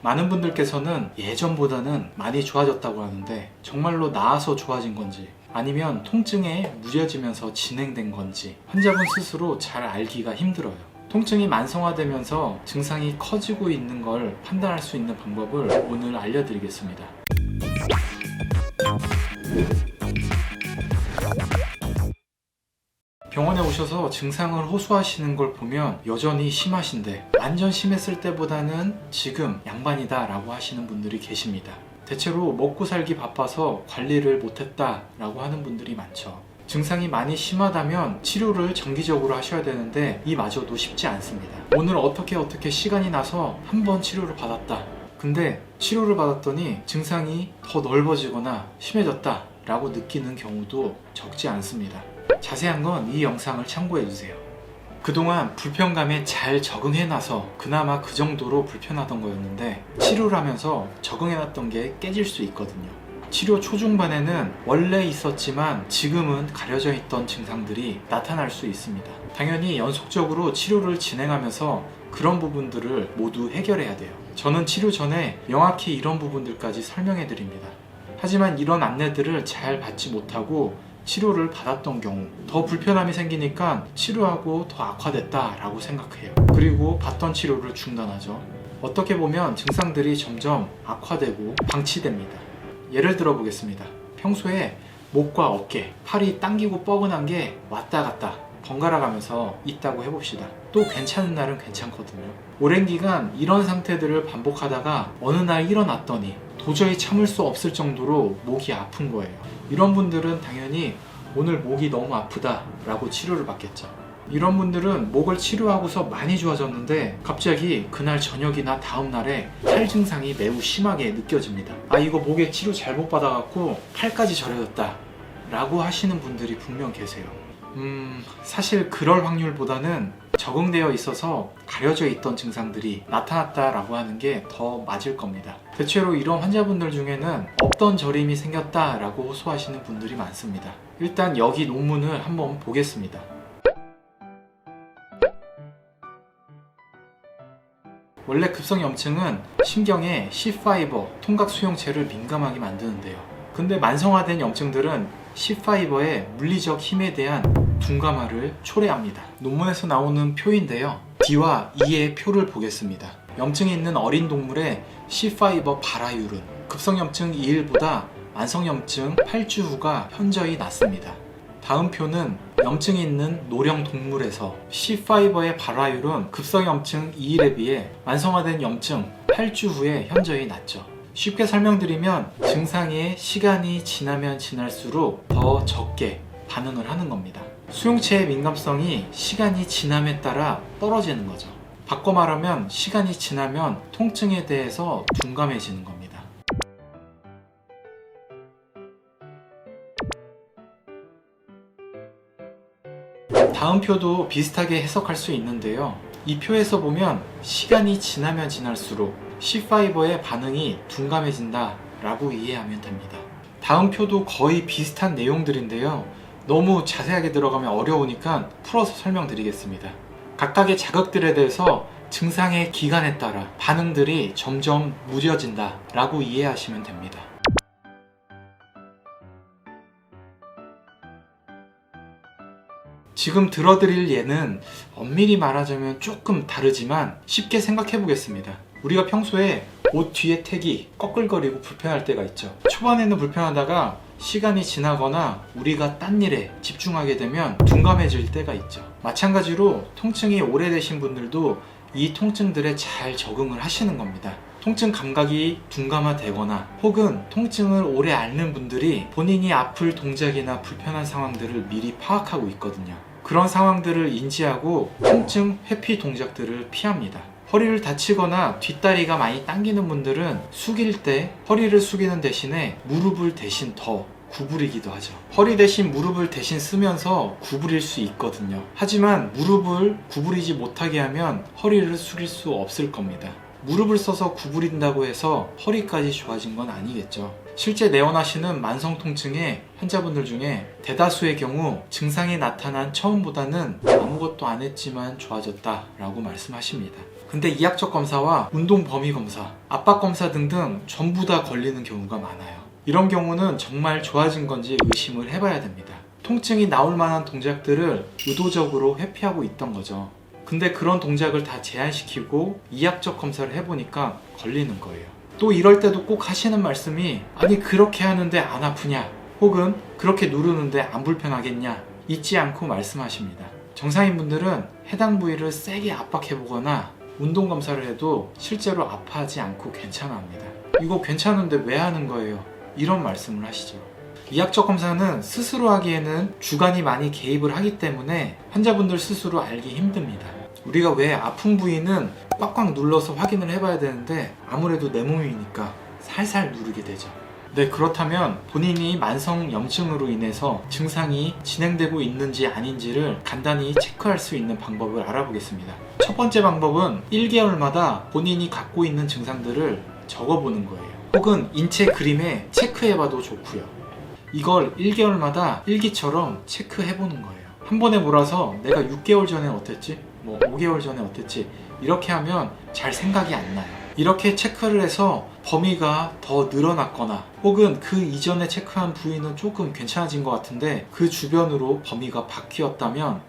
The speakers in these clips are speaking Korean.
많은 분들께서는 예전보다는 많이 좋아졌다고 하는데 정말로 나아서 좋아진 건지 아니면 통증에 무뎌지면서 진행된 건지 환자분 스스로 잘 알기가 힘들어요. 통증이 만성화되면서 증상이 커지고 있는 걸 판단할 수 있는 방법을 오늘 알려드리겠습니다. 병원에 오셔서 증상을 호소하시는 걸 보면 여전히 심하신데 완전 심했을 때보다는 지금 양반이다 라고 하시는 분들이 계십니다. 대체로 먹고 살기 바빠서 관리를 못했다 라고 하는 분들이 많죠. 증상이 많이 심하다면 치료를 정기적으로 하셔야 되는데 이마저도 쉽지 않습니다. 오늘 어떻게 시간이 나서 한번 치료를 받았다. 근데 치료를 받았더니 증상이 더 넓어지거나 심해졌다 라고 느끼는 경우도 적지 않습니다. 자세한 건 이 영상을 참고해주세요. 그동안 불편감에 잘 적응해놔서 그나마 그 정도로 불편하던 거였는데 치료를 하면서 적응해놨던 게 깨질 수 있거든요. 치료 초중반에는 원래 있었지만 지금은 가려져 있던 증상들이 나타날 수 있습니다. 당연히 연속적으로 치료를 진행하면서 그런 부분들을 모두 해결해야 돼요. 저는 치료 전에 명확히 이런 부분들까지 설명해 드립니다. 하지만 이런 안내들을 잘 받지 못하고 치료를 받았던 경우 더 불편함이 생기니까 치료하고 더 악화됐다 라고 생각해요. 그리고 받던 치료를 중단하죠. 어떻게 보면 증상들이 점점 악화되고 방치됩니다. 예를 들어 보겠습니다. 평소에 목과 어깨, 팔이 당기고 뻐근한 게 왔다 갔다 번갈아 가면서 있다고 해봅시다. 또 괜찮은 날은 괜찮거든요. 오랜 기간 이런 상태들을 반복하다가 어느 날 일어났더니 도저히 참을 수 없을 정도로 목이 아픈 거예요. 이런 분들은 당연히 오늘 목이 너무 아프다 라고 치료를 받겠죠. 이런 분들은 목을 치료하고서 많이 좋아졌는데 갑자기 그날 저녁이나 다음 날에 팔 증상이 매우 심하게 느껴집니다. 아, 이거 목에 치료 잘못 받아갖고 팔까지 저려졌다 라고 하시는 분들이 분명 계세요. 사실 그럴 확률보다는 적응되어 있어서 가려져 있던 증상들이 나타났다라고 하는 게 더 맞을 겁니다. 대체로 이런 환자분들 중에는 없던 저림이 생겼다라고 호소하시는 분들이 많습니다. 일단 여기 논문을 한번 보겠습니다. 원래 급성염증은 신경의 C파이버, 통각 수용체를 민감하게 만드는데요. 근데 만성화된 염증들은 C파이버의 물리적 힘에 대한 둔감화를 초래합니다. 논문에서 나오는 표인데요. D와 E의 표를 보겠습니다. 염증이 있는 어린 동물의 C파이버 발화율은 급성염증 2일보다 만성염증 8주 후가 현저히 낮습니다. 다음 표는 염증이 있는 노령 동물에서 C파이버의 발화율은 급성염증 2일에 비해 만성화된 염증 8주 후에 현저히 낮죠. 쉽게 설명드리면 증상의 시간이 지나면 지날수록 더 적게 반응을 하는 겁니다. 수용체의 민감성이 시간이 지남에 따라 떨어지는 거죠. 바꿔 말하면 시간이 지나면 통증에 대해서 둔감해지는 겁니다. 다음 표도 비슷하게 해석할 수 있는데요. 이 표에서 보면 시간이 지나면 지날수록 C파이버의 반응이 둔감해진다 라고 이해하면 됩니다. 다음 표도 거의 비슷한 내용들인데요. 너무 자세하게 들어가면 어려우니까 풀어서 설명드리겠습니다. 각각의 자극들에 대해서 증상의 기간에 따라 반응들이 점점 무뎌진다 라고 이해하시면 됩니다. 지금 들어드릴 예는 엄밀히 말하자면 조금 다르지만 쉽게 생각해 보겠습니다. 우리가 평소에 옷 뒤에 택이 꺼끌거리고 불편할 때가 있죠. 초반에는 불편하다가 시간이 지나거나 우리가 딴 일에 집중하게 되면 둔감해질 때가 있죠. 마찬가지로 통증이 오래되신 분들도 이 통증들에 잘 적응을 하시는 겁니다. 통증 감각이 둔감화되거나 혹은 통증을 오래 앓는 분들이 본인이 아플 동작이나 불편한 상황들을 미리 파악하고 있거든요. 그런 상황들을 인지하고 통증 회피 동작들을 피합니다. 허리를 다치거나 뒷다리가 많이 당기는 분들은 숙일 때 허리를 숙이는 대신에 무릎을 대신 더 구부리기도 하죠. 허리 대신 무릎을 대신 쓰면서 구부릴 수 있거든요. 하지만 무릎을 구부리지 못하게 하면 허리를 숙일 수 없을 겁니다. 무릎을 써서 구부린다고 해서 허리까지 좋아진 건 아니겠죠. 실제 내원하시는 만성 통증의 환자분들 중에 대다수의 경우 증상이 나타난 처음보다는 아무것도 안 했지만 좋아졌다 라고 말씀하십니다. 근데 이학적 검사와 운동 범위 검사, 압박 검사 등등 전부 다 걸리는 경우가 많아요. 이런 경우는 정말 좋아진 건지 의심을 해봐야 됩니다. 통증이 나올 만한 동작들을 의도적으로 회피하고 있던 거죠. 근데 그런 동작을 다 제한시키고 이학적 검사를 해보니까 걸리는 거예요. 또 이럴 때도 꼭 하시는 말씀이 아니 그렇게 하는데 안 아프냐? 혹은 그렇게 누르는데 안 불편하겠냐? 잊지 않고 말씀하십니다. 정상인분들은 해당 부위를 세게 압박해보거나 운동검사를 해도 실제로 아파하지 않고 괜찮아 합니다. 이거 괜찮은데 왜 하는 거예요? 이런 말씀을 하시죠. 이학적 검사는 스스로 하기에는 주관이 많이 개입을 하기 때문에 환자분들 스스로 알기 힘듭니다. 우리가 왜 아픈 부위는 꽉꽉 눌러서 확인을 해봐야 되는데 아무래도 내 몸이니까 살살 누르게 되죠. 네, 그렇다면 본인이 만성 염증으로 인해서 증상이 진행되고 있는지 아닌지를 간단히 체크할 수 있는 방법을 알아보겠습니다. 첫 번째 방법은 1개월마다 본인이 갖고 있는 증상들을 적어보는 거예요. 혹은 인체 그림에 체크해봐도 좋고요. 이걸 1개월마다 일기처럼 체크해보는 거예요. 한 번에 몰아서 내가 6개월 전에 어땠지? 5개월 전에 어땠지? 이렇게 하면 잘 생각이 안 나요. 이렇게 체크를 해서 범위가 더 늘어났거나 혹은 그 이전에 체크한 부위는 조금 괜찮아진 것 같은데 그 주변으로 범위가 바뀌었다면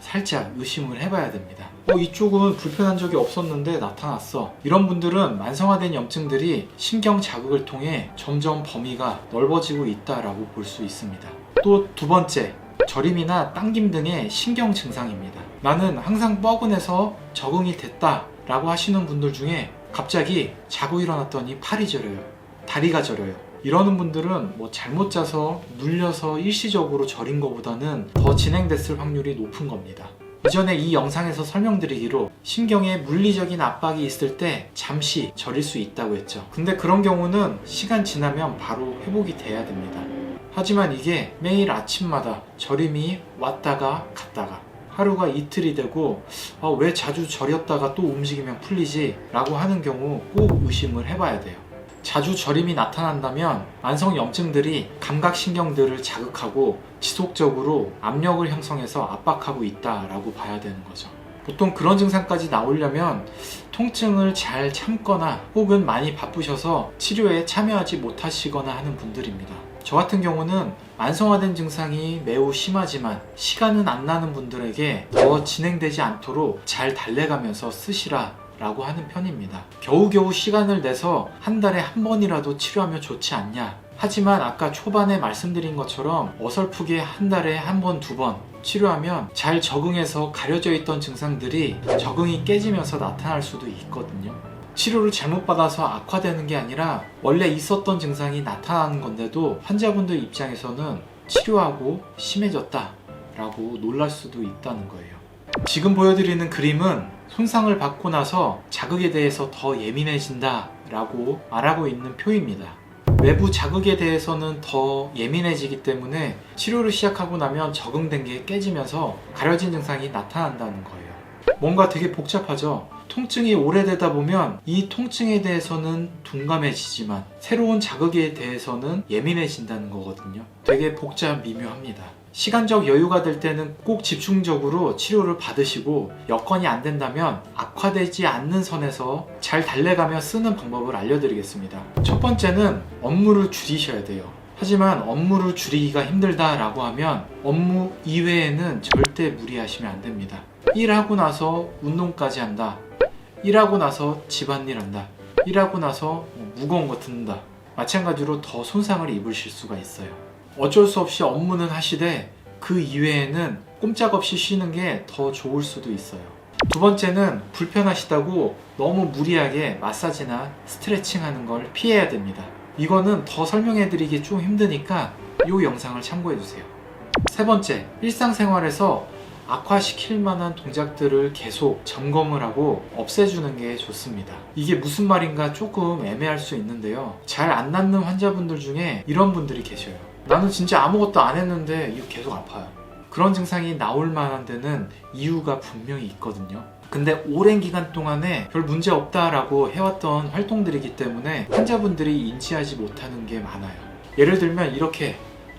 살짝 의심을 해봐야 됩니다. 이쪽은 불편한 적이 없었는데 나타났어. 이런 분들은 만성화된 염증들이 신경 자극을 통해 점점 범위가 넓어지고 있다라고 볼 수 있습니다. 또 두 번째, 저림이나 당김 등의 신경 증상입니다. 나는 항상 뻐근해서 적응이 됐다 라고 하시는 분들 중에 갑자기 자고 일어났더니 팔이 저려요, 다리가 저려요. 이러는 분들은 잘못 자서 눌려서 일시적으로 저린 것보다는 더 진행됐을 확률이 높은 겁니다. 이전에 이 영상에서 설명드리기로 신경에 물리적인 압박이 있을 때 잠시 저릴 수 있다고 했죠. 근데 그런 경우는 시간 지나면 바로 회복이 돼야 됩니다. 하지만 이게 매일 아침마다 저림이 왔다가 갔다가 하루가 이틀이 되고 왜 자주 저렸다가 또 움직이면 풀리지? 라고 하는 경우 꼭 의심을 해봐야 돼요. 자주 저림이 나타난다면 만성 염증들이 감각신경들을 자극하고 지속적으로 압력을 형성해서 압박하고 있다라고 봐야 되는 거죠. 보통 그런 증상까지 나오려면 통증을 잘 참거나 혹은 많이 바쁘셔서 치료에 참여하지 못하시거나 하는 분들입니다. 저 같은 경우는 만성화된 증상이 매우 심하지만 시간은 안 나는 분들에게 더 진행되지 않도록 잘 달래가면서 쓰시라 라고 하는 편입니다. 겨우겨우 시간을 내서 한 달에 한 번이라도 치료하면 좋지 않냐? 하지만 아까 초반에 말씀드린 것처럼 어설프게 한 달에 한 번, 두 번 치료하면 잘 적응해서 가려져 있던 증상들이 적응이 깨지면서 나타날 수도 있거든요. 치료를 잘못 받아서 악화되는 게 아니라 원래 있었던 증상이 나타나는 건데도 환자분들 입장에서는 치료하고 심해졌다 라고 놀랄 수도 있다는 거예요. 지금 보여드리는 그림은 손상을 받고 나서 자극에 대해서 더 예민해진다 라고 말하고 있는 표입니다. 외부 자극에 대해서는 더 예민해지기 때문에 치료를 시작하고 나면 적응된 게 깨지면서 가려진 증상이 나타난다는 거예요. 뭔가 되게 복잡하죠? 통증이 오래되다 보면 이 통증에 대해서는 둔감해지지만 새로운 자극에 대해서는 예민해진다는 거거든요. 되게 복잡 미묘합니다. 시간적 여유가 될 때는 꼭 집중적으로 치료를 받으시고 여건이 안 된다면 악화되지 않는 선에서 잘 달래가며 쓰는 방법을 알려드리겠습니다. 첫 번째는 업무를 줄이셔야 돼요. 하지만 업무를 줄이기가 힘들다라고 하면 업무 이외에는 절대 무리하시면 안 됩니다. 일하고 나서 운동까지 한다. 일하고 나서 집안일 한다. 일하고 나서 무거운 거 듣는다. 마찬가지로 더 손상을 입으실 수가 있어요. 어쩔 수 없이 업무는 하시되 그 이외에는 꼼짝없이 쉬는 게 더 좋을 수도 있어요. 두 번째는 불편하시다고 너무 무리하게 마사지나 스트레칭 하는 걸 피해야 됩니다. 이거는 더 설명해 드리기 좀 힘드니까 이 영상을 참고해 주세요. 세 번째, 일상생활에서 악화시킬 만한 동작들을 계속 점검을 하고 없애주는 게 좋습니다. 이게 무슨 말인가 조금 애매할 수 있는데요. 잘 안 낫는 환자분들 중에 이런 분들이 계셔요. 나는 진짜 아무것도 안 했는데 이거 계속 아파요. 그런 증상이 나올 만한 데는 이유가 분명히 있거든요. 근데 오랜 기간 동안에 별 문제 없다라고 해왔던 활동들이기 때문에 환자분들이 인지하지 못하는 게 많아요. 예를 들면 이렇게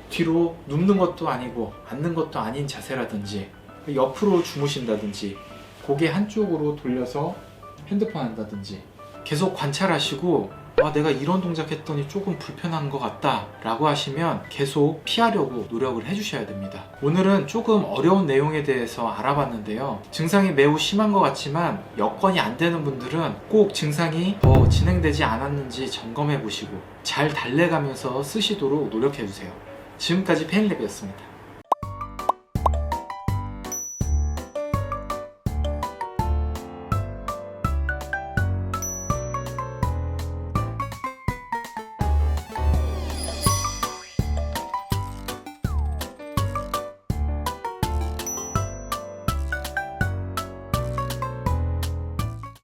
뒤로 눕는 것도 아니고 앉는 것도 아닌 자세라든지 옆으로 주무신다든지 고개 한쪽으로 돌려서 핸드폰 한다든지 계속 관찰하시고 내가 이런 동작 했더니 조금 불편한 것 같다 라고 하시면 계속 피하려고 노력을 해주셔야 됩니다. 오늘은 조금 어려운 내용에 대해서 알아봤는데요. 증상이 매우 심한 것 같지만 여건이 안 되는 분들은 꼭 증상이 더 진행되지 않았는지 점검해 보시고 잘 달래가면서 쓰시도록 노력해 주세요. 지금까지 페인랩이었습니다.